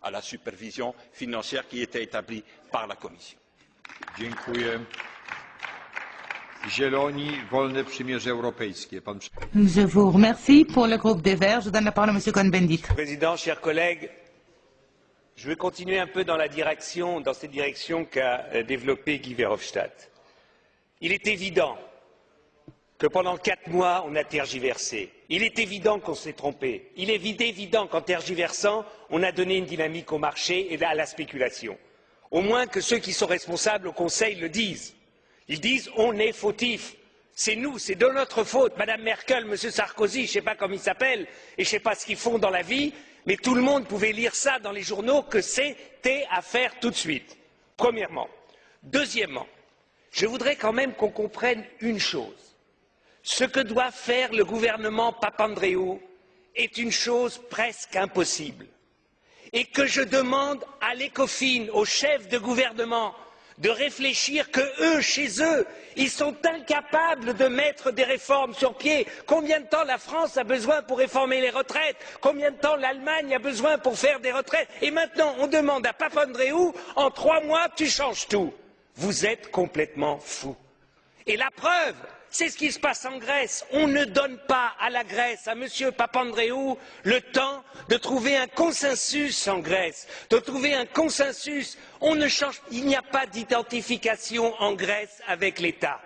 à la supervision financière qui était établie par la Commission. Dziękuję. Zieloni, Wolne Przymierze Europejskie. Je vous remercie. Pour le groupe des Verts, je donne la parole à M. Cohn-Bendit. Président, chers collègues, je vais continuer un peu dans cette direction qu'a développée Guy Verhofstadt. Il est évident que pendant 4 mois, on a tergiversé. Il est évident qu'on s'est trompé. Il est évident qu'en tergiversant, on a donné une dynamique au marché et à la spéculation. Au moins que ceux qui sont responsables au Conseil le disent. Ils disent on est fautifs. C'est nous, c'est de notre faute. Madame Merkel, Monsieur Sarkozy, je ne sais pas comment ils s'appellent et je ne sais pas ce qu'ils font dans la vie, mais tout le monde pouvait lire ça dans les journaux que c'était à faire tout de suite. Premièrement. Deuxièmement, je voudrais quand même qu'on comprenne une chose. Ce que doit faire le gouvernement Papandréou est une chose presque impossible. Et que je demande à l'ECOFIN, aux chefs de gouvernement, de réfléchir que eux, chez eux, ils sont incapables de mettre des réformes sur pied. Combien de temps la France a besoin pour réformer les retraites? Combien de temps l'Allemagne a besoin pour faire des retraites? Et maintenant, on demande à Papandréou, en 3 mois, tu changes tout. Vous êtes complètement fous. Et la preuve, c'est ce qui se passe en Grèce. On ne donne pas à la Grèce, à M. Papandréou, le temps de trouver un consensus en Grèce, de trouver un consensus. Il n'y a pas d'identification en Grèce avec l'État.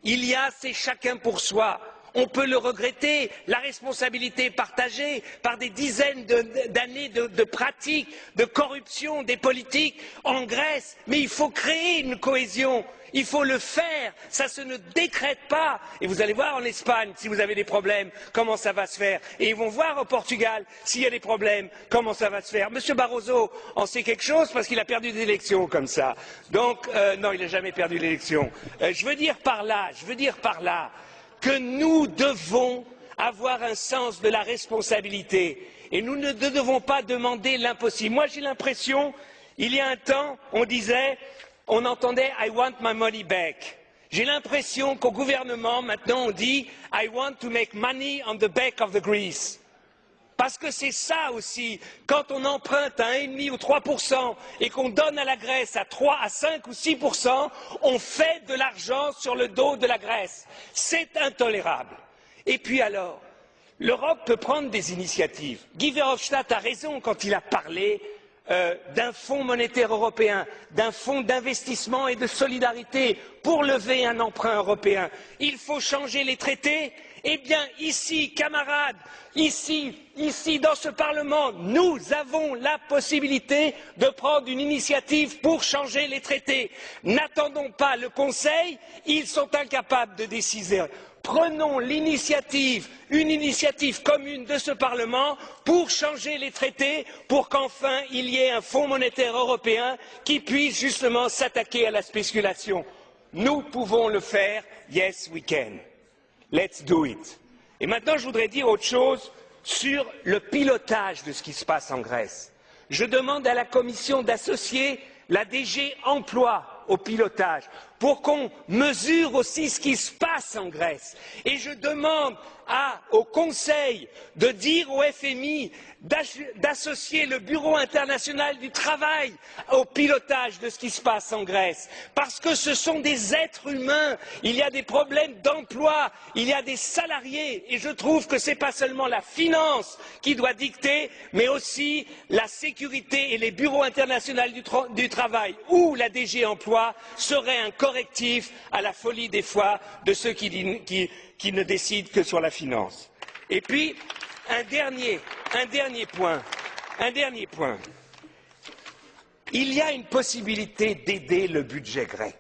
C'est chacun pour soi. On peut le regretter, la responsabilité est partagée par des dizaines d'années de pratiques, de corruption des politiques en Grèce, mais il faut créer une cohésion. Il faut le faire, ça ne décrète pas. Et vous allez voir en Espagne, si vous avez des problèmes, comment ça va se faire. Et ils vont voir au Portugal, s'il y a des problèmes, comment ça va se faire. Monsieur Barroso en sait quelque chose parce qu'il a perdu des élections comme ça. Donc, non, il n'a jamais perdu l'élection. Je veux dire par là que nous devons avoir un sens de la responsabilité. Et nous ne devons pas demander l'impossible. Moi, j'ai l'impression, il y a un temps, on entendait I want my money back. J'ai l'impression qu'au gouvernement, maintenant, on dit I want to make money on the back of the Greece. Parce que c'est ça aussi, quand on emprunte à 1,5 ou 3% et qu'on donne à la Grèce à 3, à 5 ou 6%, on fait de l'argent sur le dos de la Grèce. C'est intolérable. Et puis alors, l'Europe peut prendre des initiatives. Guy Verhofstadt a raison quand il a parlé d'un fonds monétaire européen, d'un fonds d'investissement et de solidarité pour lever un emprunt européen. Il faut changer les traités. Eh bien, ici, camarades, ici, dans ce Parlement, nous avons la possibilité de prendre une initiative pour changer les traités. N'attendons pas le Conseil, ils sont incapables de décider. Prenons l'initiative, une initiative commune de ce Parlement pour changer les traités, pour qu'enfin il y ait un fonds monétaire européen qui puisse justement s'attaquer à la spéculation. Nous pouvons le faire, yes we can. Let's do it. Et maintenant, je voudrais dire autre chose sur le pilotage de ce qui se passe en Grèce. Je demande à la Commission d'associer la DG Emploi au pilotage, pour qu'on mesure aussi ce qui se passe en Grèce. Et je demande au Conseil de dire au FMI d'associer le Bureau international du travail au pilotage de ce qui se passe en Grèce. Parce que ce sont des êtres humains, il y a des problèmes d'emploi, il y a des salariés, et je trouve que ce n'est pas seulement la finance qui doit dicter, mais aussi la sécurité et les bureaux internationaux du travail ou la DG Emploi seraient un correctif à la folie des fois de ceux qui ne décident que sur la finance. Et puis, un dernier point. Il y a une possibilité d'aider le budget grec.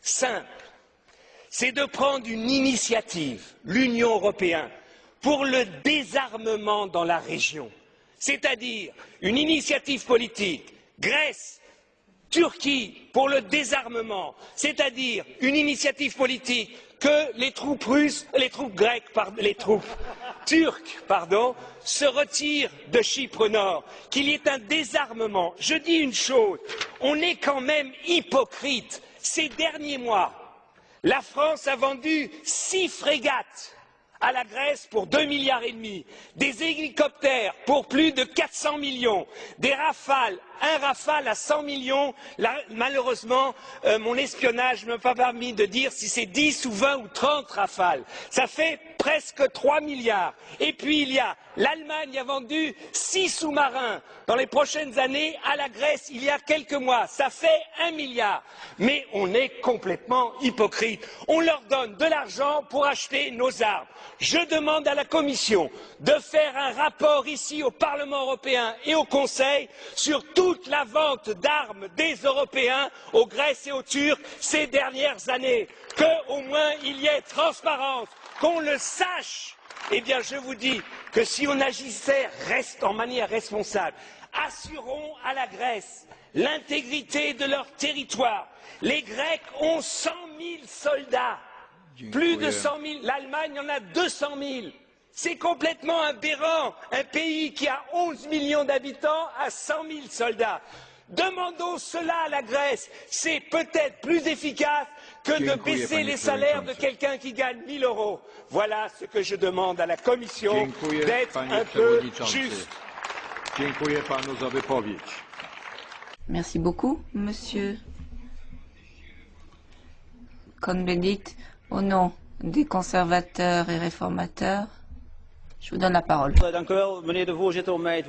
Simple. C'est de prendre une initiative, l'Union européenne, pour le désarmement dans la région. C'est-à-dire une initiative politique, Grèce, Turquie, pour le désarmement, c'est-à-dire une initiative politique que les troupes turques, se retirent de Chypre Nord, qu'il y ait un désarmement. Je dis une chose, on est quand même hypocrite. Ces derniers mois, la France a vendu 6 frégates à la Grèce pour 2,5 milliards, des hélicoptères pour plus de 400 millions, des Rafales, un Rafale à 100 millions. Là, malheureusement, mon espionnage ne m'a pas permis de dire si c'est 10 ou 20 ou 30 Rafales. Ça fait presque 3 milliards. Et puis il y a l'Allemagne a vendu 6 sous-marins dans les prochaines années à la Grèce il y a quelques mois. Ça fait 1 milliard. Mais on est complètement hypocrite. On leur donne de l'argent pour acheter nos armes. Je demande à la Commission de faire un rapport ici au Parlement européen et au Conseil sur toute la vente d'armes des Européens aux Grecs et aux Turcs ces dernières années. Qu'au moins il y ait transparence, qu'on le sache. Eh bien, je vous dis que si on agissait en manière responsable, assurons à la Grèce l'intégrité de leur territoire. Les Grecs ont 100 000 soldats. Plus de 100 000, l'Allemagne en a 200 000. C'est complètement aberrant. Un pays qui a 11 millions d'habitants a 100 000 soldats. Demandons cela à la Grèce. C'est peut-être plus efficace que de baisser les salaires de quelqu'un qui gagne 1 000 euros. Voilà ce que je demande à la Commission, d'être un peu juste. Dziękuję panu za wypowiedź. Merci beaucoup, monsieur Cohn-Bendit. Au nom des conservateurs et réformateurs, je vous donne la parole. Dank u wel, meneer de voorzitter, om mij